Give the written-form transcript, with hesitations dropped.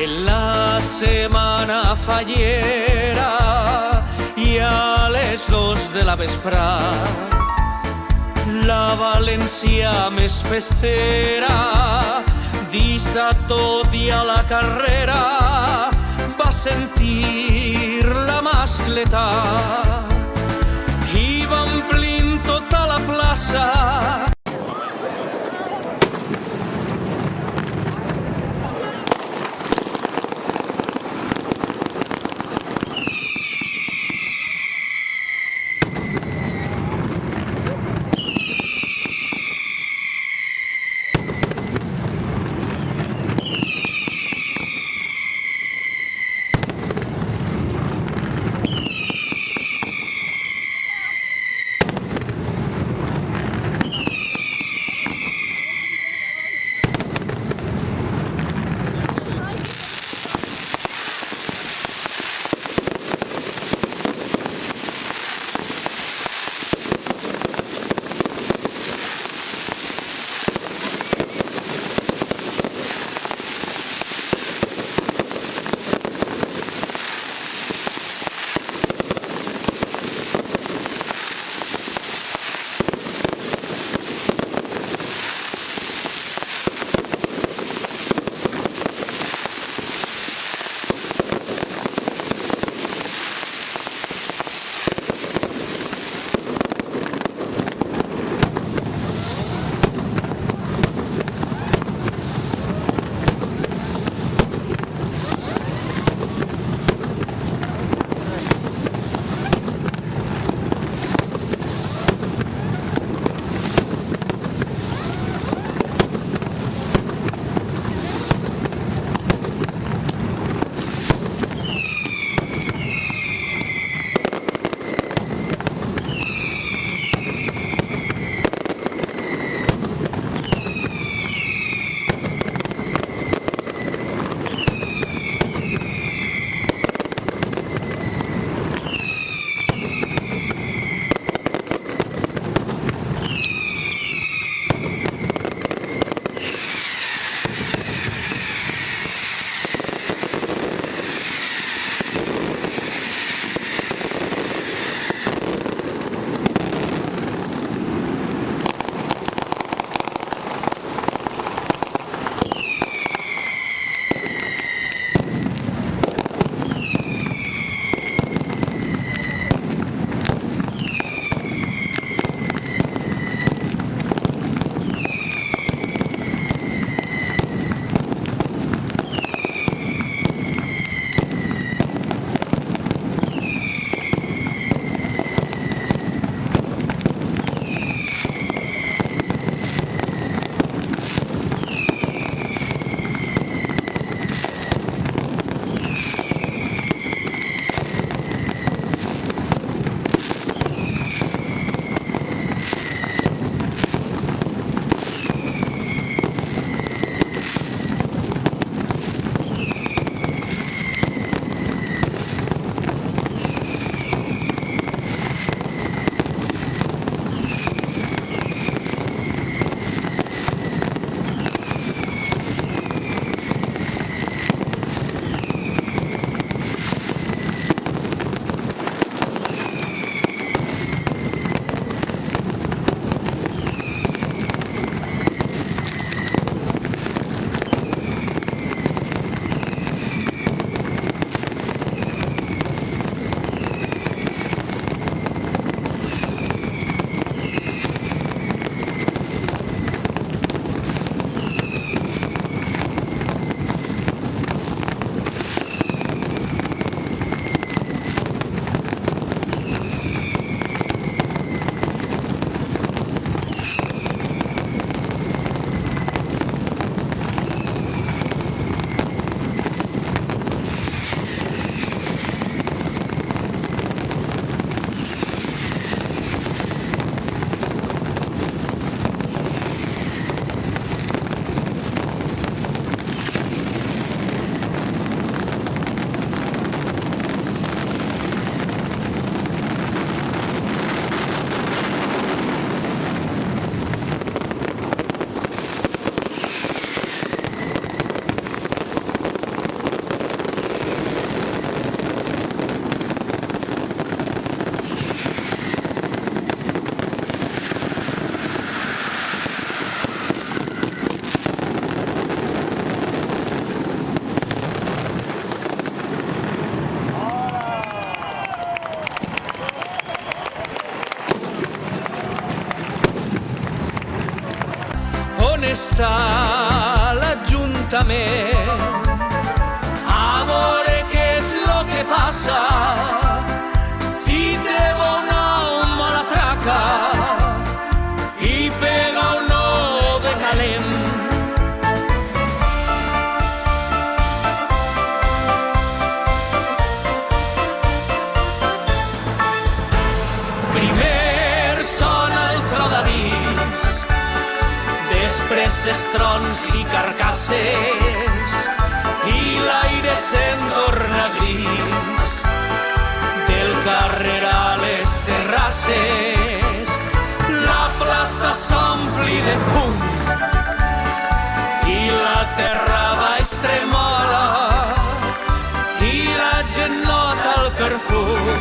En la setmana fallera i a les 2 de la vesprà la València més festera deixa tot i a la carrera va sentir la mascletà i va omplint tota la plaça. ansiament a veure què és lo que passa, si té bona o mala traca i pega o no de calent. Primer sona el tro d'avís, després estrons i carcasses i l'aire se'n torna gris. Del carrer a les terrasses la plaça s'ompli de fum i la terra baix tremola i la gent nota el perfum